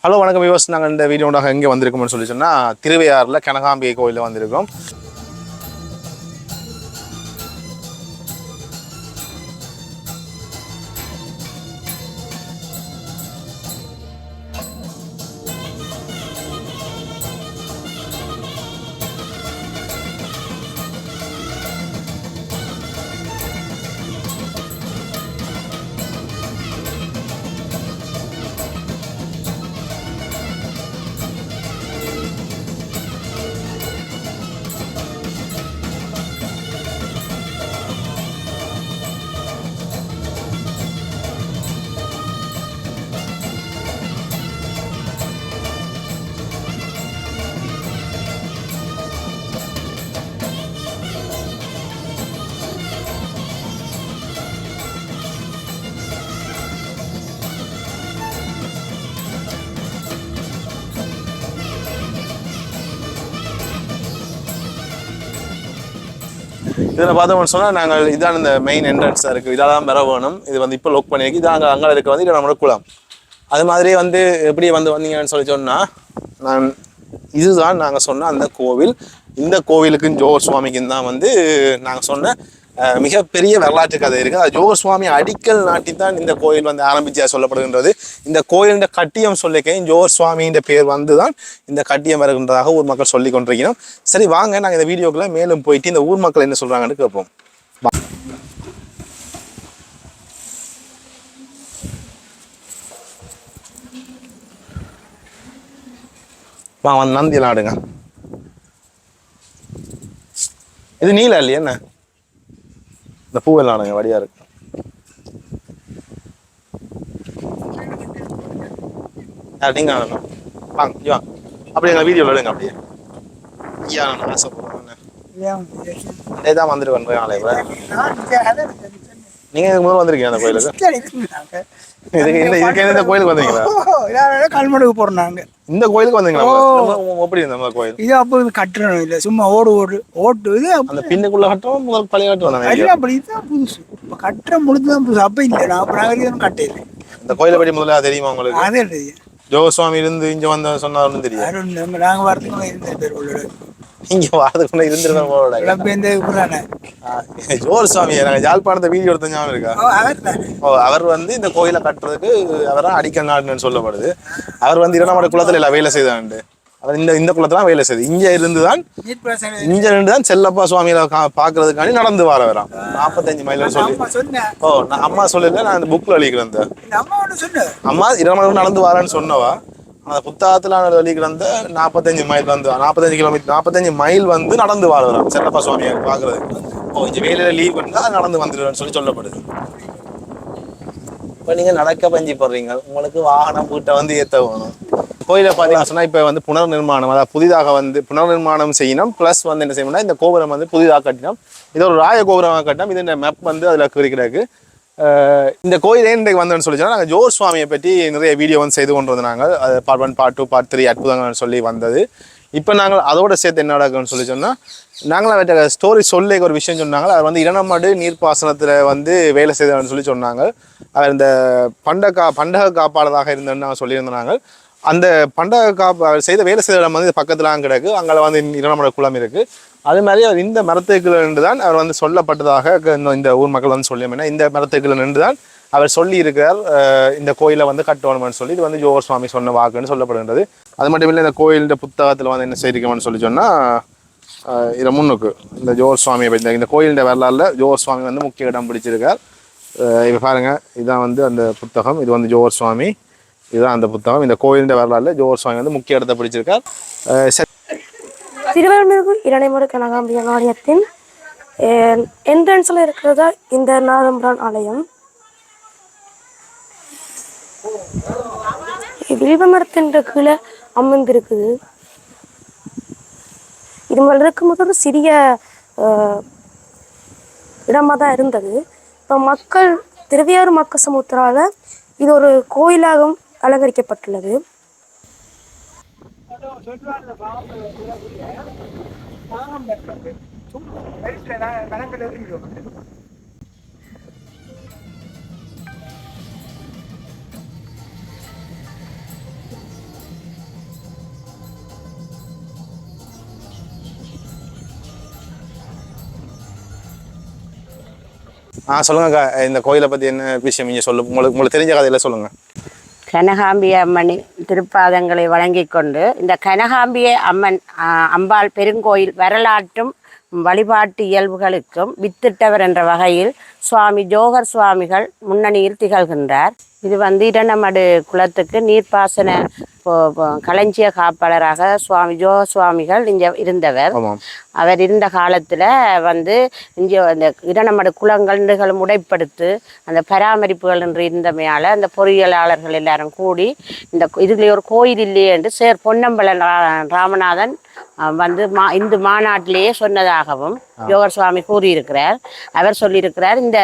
Hello வணக்கம் viewers. நாங்கள் இந்த வீடியோடாக எங்கே வந்திருக்கோம்னு சொல்லி சொன்னால் திருவையாறில் கனகாம்பிகை கோயிலில் வந்திருக்கோம். இதில் பார்த்தோம்னு சொன்னால் நாங்கள் இதான் இந்த மெயின் என்ட்ரன்ஸாக இருக்குது. இதாக தான் பெற வேணும். இது வந்து இப்போ லோக் பண்ணியிருக்கு. இது அங்கே இருக்க வந்து இது நம்மளோட குளம். அது மாதிரி வந்து எப்படி வந்தீங்கன்னு சொல்லி சொன்னால் இதுதான் நாங்கள் சொன்ன அந்த கோவில். இந்த கோவிலுக்கும் ஜோகர் சுவாமிக்கும் தான் வந்து நாங்கள் சொன்ன மிகப்பெரிய வரலாற்று கதை இருக்குது. அது ஜோகர் சுவாமி அடிக்கல் நாட்டித்தான் இந்த கோயில் வந்து ஆரம்பிச்சா சொல்லப்படுகின்றது. இந்த கோயிலின் கட்டியம் சொல்லிக்கையும் ஜோகர் சுவாமின்ற பேர் வந்து தான் இந்த கட்டியம் வருகின்றதாக ஊர் மக்கள் சொல்லி கொண்டிருக்கிறோம். சரி வாங்க நாங்கள் இந்த வீடியோக்குள்ள மேலும் போயிட்டு இந்த ஊர் மக்கள் என்ன சொல்றாங்கன்னு கேட்போம். வாங்க வந்து நந்தி நாடுங்க. இது நீல இல்லையா என்ன? இந்த பூவெல்லாம் வடியா இருக்கு. நீங்க வாங்க அப்படியே எங்க வீடியோல எடுங்க. அப்படியே ஐயா நான் ஆசைப்படுறேன். தான் வந்துட்டு பண்றேன் நாளை. நீங்க இதுக்கு முதல் வந்திருக்கீங்க அந்த கோயிலுக்கு? இந்த கோயிலுக்கு வந்தீங்களா? கல்மடுக்கு போறோம் நாங்க. இந்த கோயிலுக்கு வந்தீங்களா? எப்படி இருந்த கோயில்? இது அப்போ கட்டணும் இல்ல, சும்மா ஓட்டு இது அந்த பின்னுக்குள்ள கட்டணும். முதல் பழைய கட்டம் அப்படி இதுதான் புதுசு. இப்ப கட்டுற முழுதுதான் புதுசு. அப்ப இல்ல நான் நாகரிகம் கட்டையில. இந்த கோயிலை படி முதல்ல தெரியுமா உங்களுக்கு? அதே தெரியும். ஜோகர் சுவாமி இருந்து இங்க வந்த சொன்னாருன்னு தெரியும். நாங்க வரதுக்கு இருந்த பேர் உள்ளோட இங்க வாரதுக்குள்ள இருந்திருக்கோம். ஜோகர் சுவாமி நாங்க யாழ்ப்பாணத்தை வீடியோ எடுத்த ஞாபகம் இருக்கா? அவர் வந்து இந்த கோயிலை கட்டுறதுக்கு அவரா அடிக்கல் நாடுன்னு சொல்லப்படுது. அவர் வந்து இரண்டாம் குளத்துல எல்லாம் வேலை செய்தாண்டு. அவர் இந்த குளத்துல வேலை செய்து இங்க இருந்துதான் செல்லப்பா சுவாமியில பாக்குறதுக்காண்டி நடந்து வரலாம் 45 மைல் சொல்லி. நான் அம்மா சொல்லல, நான் இந்த புக்ல எழுதிக்கிறேன். அம்மா 20 மைல் நடந்து வரேன்னு சொன்னவா. அந்த புத்தகத்துல வெளிக்கிற 45 மைல் வந்து 45 கிலோமீட்டர் 45 மைல் வந்து நடந்து வரலாம் செல்லப்பா சுவாமியை பாக்குறது. கொஞ்சம் வேலையில லீவ் பண்ணா நடந்து வந்துடுவேன்னு சொல்லப்படுது. இப்ப நீங்க நடக்க பஞ்சி போடுறீங்க, உங்களுக்கு வாகனம் வீட்டை வந்து ஏத்த வேணும். கோயிலை பார்த்தீங்கன்னா சொன்னா இப்ப வந்து புனர் நிர்மாணம், அதாவது புதிதாக வந்து புனர் நிர்மாணம் செய்யணும். பிளஸ் வந்து என்ன செய்யணும்னா இந்த கோபுரம் வந்து புதிதாக கட்டினோம். இது ஒரு ராய கோபுரமாக கட்டினோம். இது இந்த மேப் வந்து அதுல குறிக்கிறாக்கு. இந்த கோயிலே இன்றைக்கு வந்தோன்னு சொல்லி சொன்னால் நாங்கள் ஜோகர் சுவாமியை பற்றி நிறைய வீடியோ வந்து செய்து கொண்டு வந்தாங்க. அது பார்ட் 1 பார்ட் 2 பார்ட் 3 அற்புதங்கள்னு சொல்லி வந்தது. இப்போ நாங்கள் அதோட சேர்த்து என்ன நடக்குன்னு சொல்லி சொன்னால் நாங்களும் ஸ்டோரி சொல்ல ஒரு விஷயம் சொன்னாங்க. அது வந்து இரணமாடு நீர்ப்பாசனத்தில் வந்து வேலை செய்தான்னு சொல்லி சொன்னாங்க. அவர் இந்த பண்டக காப்பாளராக இருந்தேன்னு நாங்கள் சொல்லியிருந்தாங்க. அந்த பண்டக செய்த வேலை செய்த இடம் வந்து பக்கத்துலாம் கிடக்கு. அங்கே வந்து இரணமாடு குளம் இருக்குது. அதே மாதிரி அவர் இந்த மரத்துக்குள்ள நின்று தான் அவர் வந்து சொல்லப்பட்டதாக இந்த ஊர் மக்கள் வந்து சொல்லியோம்னா இந்த மரத்துக்குள்ள நின்று தான் அவர் சொல்லி இருக்கிறார் இந்த கோயிலை வந்து கட்டணும்னு சொல்லி. இது வந்து ஜோகர் சுவாமி சொன்ன வாக்குன்னு சொல்லப்படுகின்றது. அது மட்டும் இல்லை இந்த கோயிலின் புத்தகத்தில் வந்து என்ன செய்திருக்கோம்னு சொல்லி சொன்னால் இதை முன்னுக்கு இந்த ஜோகர் சுவாமியை பற்றி இந்த கோயிலின் வரலாறுல ஜோகர் சுவாமி வந்து முக்கிய இடம் பிடிச்சிருக்கார். இப்போ பாருங்க, இதுதான் வந்து அந்த புத்தகம். இது வந்து ஜோகர் சுவாமி, இதுதான் அந்த புத்தகம். இந்த கோயிலின் வரலாறுல ஜோகர் சுவாமி வந்து முக்கிய இடத்தை பிடிச்சிருக்கார். திருவாரூர் இரணைமடு கனகாம்பிகை ஆலயத்தின் என்ட்ரன்ஸில் இருக்கிறதா இந்த நாதம்பரான் ஆலயம். வில்வ மரத்தின் கீழே அமர்ந்திருக்குது. இது இருக்கும் போது ஒரு சிறிய இடமா தான் இருந்தது. இப்போ திருவையாறு மக்கள் சமூகத்தால் இது ஒரு கோயிலாகவும் அலங்கரிக்கப்பட்டுள்ளது. சொல்லுங்கக்கா, இந்த கோயிலை பற்றி என்ன விஷயம் நீங்கள் உங்களுக்கு தெரிஞ்ச கதையில சொல்லுங்கள். கனகாம்பிகை அம்மன் திருப்பாதங்களை வழங்கி கொண்டு இந்த கனகாம்பிகை அம்மன் அம்பாள் பெருங்கோயில் வரலாற்றும் வழிபாட்டு இயல்புகளுக்கும் வித்திட்டவர் என்ற வகையில் சுவாமி ஜோகர் சுவாமிகள் முன்னணியில் திகழ்கின்றார். இது இரண்டமடு குளத்துக்கு நீர்ப்பாசன களஞ்சிய காப்பாளராக சுவாமி ஜோகர் சுவாமிகள் இங்கே இருந்தவர். அவர் இருந்த காலத்தில் இங்கே அந்த இரண்டமடு குளங்கள் உடைப்படுத்து அந்த பராமரிப்புகள் என்று இருந்தமையால் அந்த பொறியியலாளர்கள் எல்லாரும் கூடி இந்த இதுல ஒரு கோயில் இல்லையே என்று பொன்னம்பல ராமநாதன் இந்து மாநாட்டிலேயே சொன்னதாகவும் ஜோகர் சுவாமி கூறியிருக்கிறார். அவர் சொல்லியிருக்கிறார், இந்த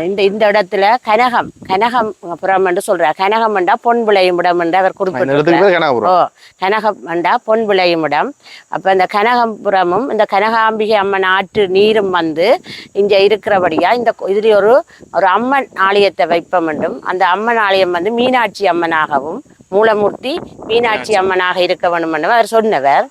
இந்த இந்த இடத்துல கனகம் புறம் என்று சொல்றார். கனகம் என்றா பொன் விளையும் இடம் என்று அவர் குறிப்பிட்டிருக்கிறார். கனகம் என்றா பொன் விளையும் இடம். அப்ப இந்த கனகபுரமும் இந்த கனகாம்பிகை அம்மன் ஆற்று நீரும் இங்க இருக்கிறபடியா இந்த இதுல ஒரு அம்மன் ஆலயத்தை வைப்போம் என்றும், அந்த அம்மன் ஆலயம் மீனாட்சி அம்மனாகவும் மூலமூர்த்தி மீனாட்சி அம்மனாக இருக்க வேண்டும் என்று அவர் சொன்னவர்.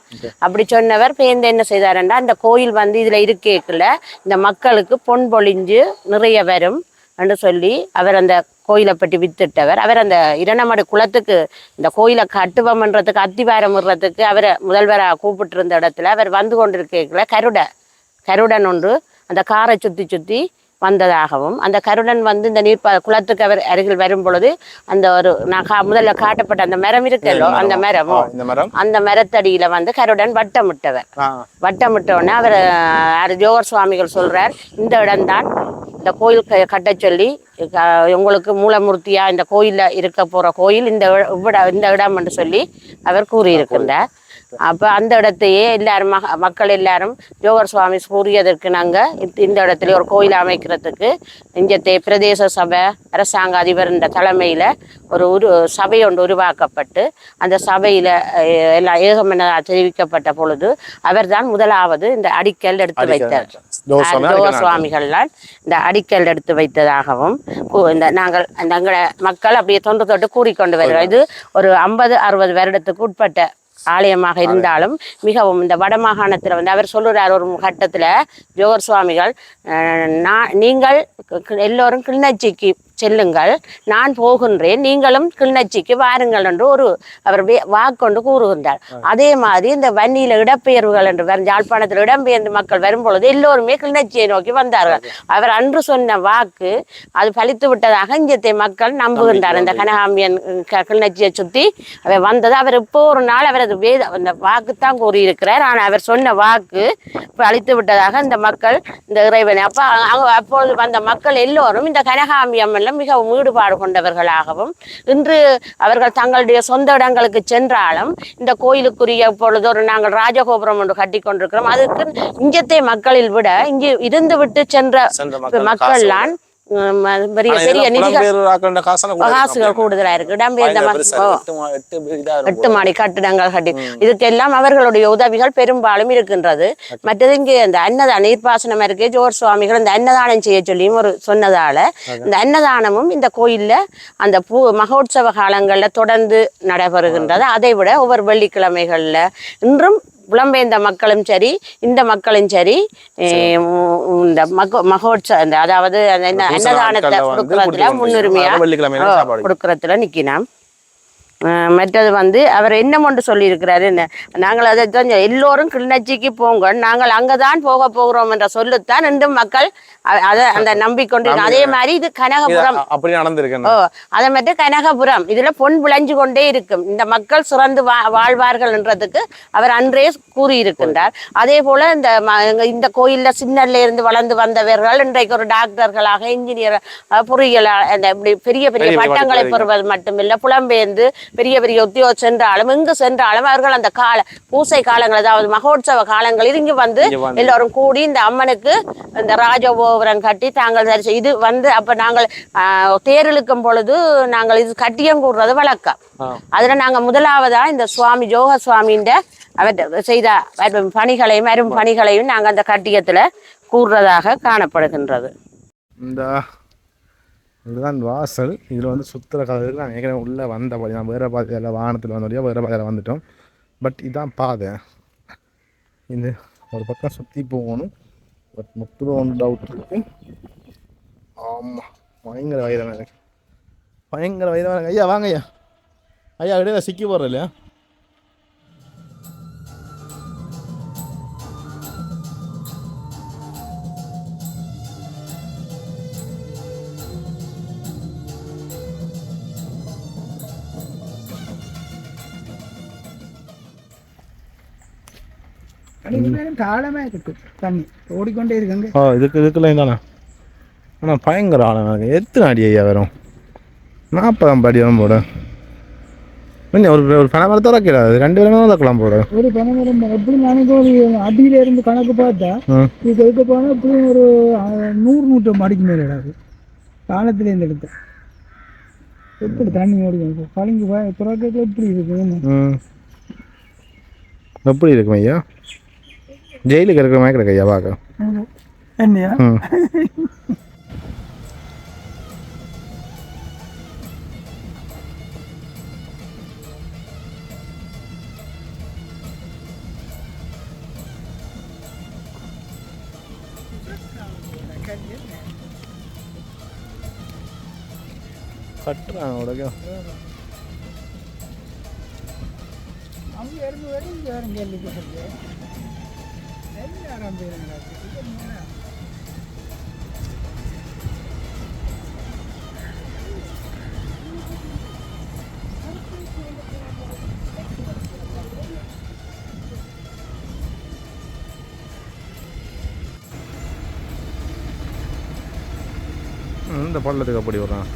அப்படி சொன்னவர் பேருந்து என்ன செய்தாருன்னா, அந்த கோயில் இதுல இருக்கேக்குள்ள இந்த மக்களுக்கு பொன் பொழிஞ்சு நிறைய வரும் என்று சொல்லி அவர் அந்த கோயிலை பற்றி வித்துட்டவர். அவர் அந்த இரண்டமடு குளத்துக்கு இந்த கோயிலை கட்டுவம்ன்றதுக்கு அத்திவாரம் விடுறதுக்கு அவரை முதல்வராக கூப்பிட்டு இருந்த இடத்துல அவர் கொண்டிருக்கேக்குள்ள கருடன் ஒன்று அந்த காரை சுத்தி வந்ததாகவும், அந்த கருடன் இந்த குளத்துக்கு அவர் அருகில் வரும் பொழுது அந்த முதல்ல காட்டப்பட்ட அந்த மரம் இருக்கல்லோ, அந்த மரத்தடியில கருடன் வட்டமிட்டவுடனே அவர் ஜோகர் சுவாமிகள் சொல்றார், இந்த இடம்தான் இந்த கோயில் கட்ட சொல்லி உங்களுக்கு மூலமூர்த்தியா இந்த கோயில்ல இருக்க போற கோயில் இந்த இடம் என்று சொல்லி அவர் கூறியிருக்கின்றார். அப்ப அந்த இடத்தையே எல்லாரும் மக்கள் எல்லாரும் ஜோகர் சுவாமி கூறியதற்கு நாங்க இந்த இடத்துல ஒரு கோயில் அமைக்கிறதுக்கு இங்கத்தை பிரதேச சபை அரசாங்க அதிபர் என்ற தலைமையில ஒரு சபை ஒன்று உருவாக்கப்பட்டு அந்த சபையில எல்லாம் ஏகமென தெரிவிக்கப்பட்ட பொழுது அவர் தான் முதலாவது இந்த அடிக்கல் எடுத்து வைத்தார். ஜோகர் சுவாமிகள்லாம் இந்த அடிக்கல் எடுத்து வைத்ததாகவும் நாங்கள் மக்கள் அப்படியே தொன்று கூறிக்கொண்டு வருகிறோம். இது ஒரு 50-60 வருடத்துக்கு உட்பட்ட ஆலயமாக இருந்தாலும் மிகவும் இந்த வடமாகாணத்தில் அவர் சொல்லுறார் ஒரு கட்டத்துல ஜோகர் சுவாமிகள், நீங்கள் எல்லோரும் கிளிநொச்சிக்கு செல்லுங்கள், நான் போகின்றேன், நீங்களும் கிளிநொச்சிக்கு வாருங்கள் என்று அவர் வாக்கொண்டு கூறுகின்றார். அதே மாதிரி இந்த வன்னியில இடப்பெயர்வுகள் என்று யாழ்ப்பாணத்தில் இடம்பெயர்ந்து மக்கள் வரும்பொழுது எல்லோருமே கிளிநொச்சியை நோக்கி வந்தார்கள். அவர் அன்று சொன்ன வாக்கு அது பலித்து விட்டதாக இங்கத்தை மக்கள் நம்புகின்றார். இந்த கனகாம்பியன் கிளிநொச்சியை சுத்தி அவர் வந்தது. அவர் இப்போ ஒரு நாள் அவரது அந்த வாக்குத்தான் கூறியிருக்கிறார். ஆனால் அவர் சொன்ன வாக்கு பலித்து விட்டதாக இந்த மக்கள் இந்த இறைவனை அப்பொழுது வந்த மக்கள் எல்லோரும் இந்த கனகாம்பியம் மிகவும் ஈடுபாடு கொண்டவர்களாகவும் இன்று அவர்கள் தங்களுடைய சொந்த இடங்களுக்கு சென்றாலும் இந்த கோயிலுக்குரிய பொழுது நாங்கள் ராஜகோபுரம் ஒன்று கட்டி கொண்டிருக்கிறோம். அதுக்கு இங்கத்தை மக்களில் விட இங்கு இருந்து விட்டு சென்ற மக்கள்லாம் பெரிய காசுகள் கூடுதலா இருக்கு. இடம்பெயர்ந்த 8 மாடி கட்டிடங்கள் கட்டி இதுக்கெல்லாம் அவர்களுடைய உதவிகள் பெரும்பாலும் இருக்கின்றது. மற்றது இங்கே இந்த அன்னதான நீர்ப்பாசனம் இருக்கே, ஜோகர் சுவாமிகள் இந்த அன்னதானம் செய்ய சொல்லியும் சொன்னதால இந்த அன்னதானமும் இந்த கோயில்ல அந்த மகோற்சவ காலங்கள்ல தொடர்ந்து நடைபெறுகின்றது. அதை விட ஒவ்வொரு வெள்ளிக்கிழமைகள்ல இன்றும் புலம்பெயர்ந்த மக்களும் சரி இந்த மக்களும் சரி இந்த மகோற்சவ அதாவது அன்னதானத்தை கொடுக்கறதுல முன்னுரிமையா கொடுக்கறதுல நிக்கணும். மற்றது அவர் என்னமொன்று சொல்லியிருக்கிறாரு, நாங்கள் அதை தான் எல்லோரும் கிளிநொச்சிக்கு போங்க, நாங்கள் அங்கதான் போக போகிறோம் என்ற சொல்லுத்தான் இன்றும் மக்கள் அதை அந்த நம்பிக்கொண்டு. அதே மாதிரி இது கனகபுரம் அப்படி நடந்திருக்கு. அதை மட்டும் கனகபுரம் இதுல பொன் விளைஞ்சு கொண்டே இருக்கும், இந்த மக்கள் சிறந்து வாழ்வார்கள் என்றதுக்கு அவர் அன்றே கூறியிருக்கின்றார். அதே போல இந்த கோயில்ல சின்னல்ல இருந்து வளர்ந்து வந்தவர்கள் இன்றைக்கு ஒரு டாக்டர்களாக இன்ஜினியர் பொறியியல் பெரிய பெரிய பட்டங்களை பெறுவது மட்டுமில்லை, புலம்பெயர்ந்து பெரிய பெரிய உத்தியோகம் சென்றாலும் எங்கு சென்றாலும் அவர்கள் அந்த பூசை காலங்கள் அதாவது மகோற்சவ காலங்களில் இங்கு எல்லோரும் கூடி இந்த அம்மனுக்கு இந்த ராஜகோபுரம் கட்டி தாங்கள் தரிசி இது அப்ப நாங்கள் தேர் இழுக்கும் பொழுது நாங்கள் இது கட்டியம் கூடுறது வழக்கம். அதுல நாங்க முதலாவதா இந்த சுவாமி ஜோகர் சுவாமியின் அவர் செய்த பணிகளையும் அரும் பணிகளையும் நாங்க அந்த கட்டியத்துல கூறுறதாக காணப்படுகின்றது. இதுதான் வாசல். இதில் சுற்றுற கதைக்கு நான் ஏற்கனவே உள்ளே வந்தபடி நான் வேறு பாதையில் வாகனத்தில் வந்தபடியாக வேறு பாதையில் வந்துட்டோம். பட் இதுதான் பாதை. இந்த ஒரு பக்கம் சுற்றி போகணும். பட் முக்கிய ஒன்று டவுட் இருக்குது. ஆமாம், பயங்கர வைரமாக இருக்கு, பயங்கர வைரமாக இருக்கு. ஐயா வாங்க ஐயா, ஐயா இடையில சிக்கி போடுற இல்லையா? காலமே இருக்கு, தண்ணி ஓடிக்கொண்டே இருக்காங்க. இதுக்குள்ள தானே. ஆனால் பயங்கர ஆழமாக எத்தனை அடி ஐயா வரும்? 40 அடி வரும் போட. ஒரு பனை மரத்தை வைக்கிறாது, 2 பேருமே வைக்கலாம் போட. ஒரு பனை மரம் எப்படி நாளைக்கு ஒரு அடியில இருந்து கணக்கு பார்த்தா இது இருக்க போனா இப்படி ஒரு 100-150 அடிக்கு மேலே இடாது காலத்துல இருந்து எடுத்து. எப்படி தண்ணி ஓடிக்கும் பழங்கி துறக்கத்துல எப்படி இருக்கு? எப்படி இருக்கும் ஐயா? ஜெயிலுக்கு இருக்கிற மாதிரி கிடக்கு ஐயா பார்க்க. என்னையா கட்டுறாங்க உடனே. அவங்க இருந்து வரை இங்கே யாரும் கேள்விப்பட்டிருக்கு. எல்லாரும் பேருங்க இந்த பள்ளத்துக்கு அப்படி வர்றான்.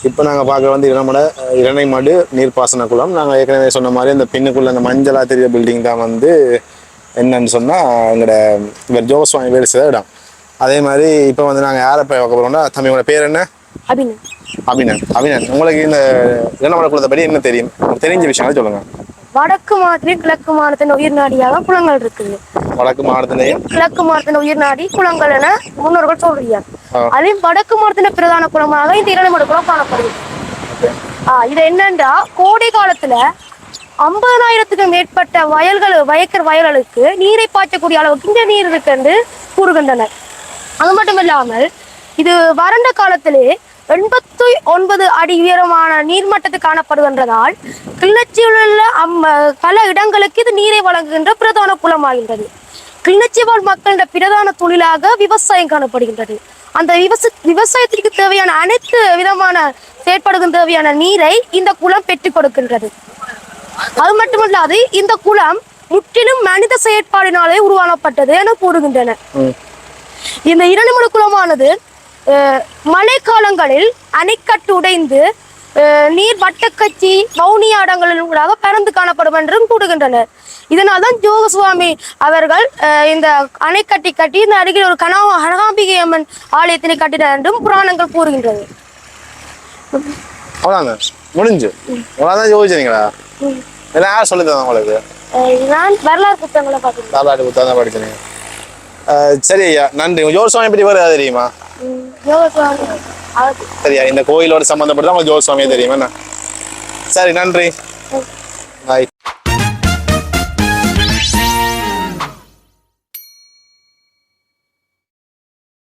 இப்போ நாங்கள் பார்க்க வந்து நம்மளோட இரணைமடு நீர்ப்பாசன குளம். நாங்கள் ஏற்கனவே சொன்ன மாதிரி அந்த பின்னுக்குள்ள அந்த மஞ்சளா தெரிய பில்டிங் தான் வந்து என்னன்னு சொன்னால் எங்களோட இவர் ஜோஸ்வாமி வேறு சில இடம். அதே மாதிரி இப்போ வந்து நாங்கள் யாரை போய் பார்க்க போகிறோம்னா, தம்பியோட பேர் என்ன? அபினன். அபினன். அபினன், உங்களுக்கு இந்த இரணைமடு குளத்தை பற்றி என்ன தெரியும்? தெரிஞ்ச விஷயங்கள் சொல்லுங்கள். வடக்கு மாநிலத்திலும் கிழக்கு மாநிலத்தின் உயிர் நாடியாக குளங்கள் இருக்குது. வடக்கு மாநிலத்திலையும் கிழக்கு மாநிலத்தின் உயிர் நாடி குளங்கள் என முன்னோர்கள் சொல்றாங்க. அதே வடக்கு மாநிலத்தின் பிரதான குளமாக இந்த இரணைமடு குளம் காணப்படுது. இது என்னன்னா, கோடை காலத்துல 50,000க்கு மேற்பட்ட வயல்களுக்கு நீரை பாய்ச்சக்கூடிய அளவுக்கு இந்த நீர் இருக்கு என்று கூறுகின்றனர். அது மட்டும் இல்லாமல் இது வறண்ட காலத்திலே 89 அடி உயரமான நீர்மட்டத்தில் காணப்படுகின்றதால் கிளிநொச்சியில் உள்ள பல இடங்களுக்கு இது நீரை வழங்குகின்ற பிரதான குளமாகின்றது. கிளிநொச்சி வாழ் மக்களிட பிரதான தொழிலாக விவசாயம் காணப்படுகின்றது. அந்த விவசாயத்திற்கு தேவையான அனைத்து விதமான செயற்படுகின்ற தேவையான நீரை இந்த குளம் பெற்றுக் கொடுக்கின்றது. அது மட்டுமல்லாது இந்த குளம் முற்றிலும் மனித செயற்பாடினாலே உருவாக்கப்பட்டது என கூறுகின்றனர். இந்த இரணைமடு குளமானது மழை காலங்களில் அணைக்கட்டு உடைந்து நீர் வட்டக்கச்சி வவுனியாடங்களின் ஊடாக பறந்து காணப்படும் என்றும் கூறுகின்றனர். இதனால்தான் ஜோகசுவாமி அவர்கள் இந்த அணைக்கட்டி கட்டி இந்த அருகில் ஒரு கனகாம்பிகை அம்மன் ஆலயத்தினை கட்டினார் என்றும் புராணங்கள் கூறுகின்றது. முடிஞ்சு யோசிச்சீங்களா? யார் சொல்லி தந்தா உங்களுக்கு? நான் வரலாறு புத்தகங்களை பார்த்தேன். வரலாறு புத்தகம் தான் படிச்சேன். சரி ஐயா, நன்றி. ஜோகசுவாமி பற்றி வேறு தெரியுமா? சரியா, இந்த கோயிலோட சம்பந்தப்பட்டு தான் உங்களுக்கு ஜோகசுவாமியே தெரியுமா? சரி, நன்றி. பாய்.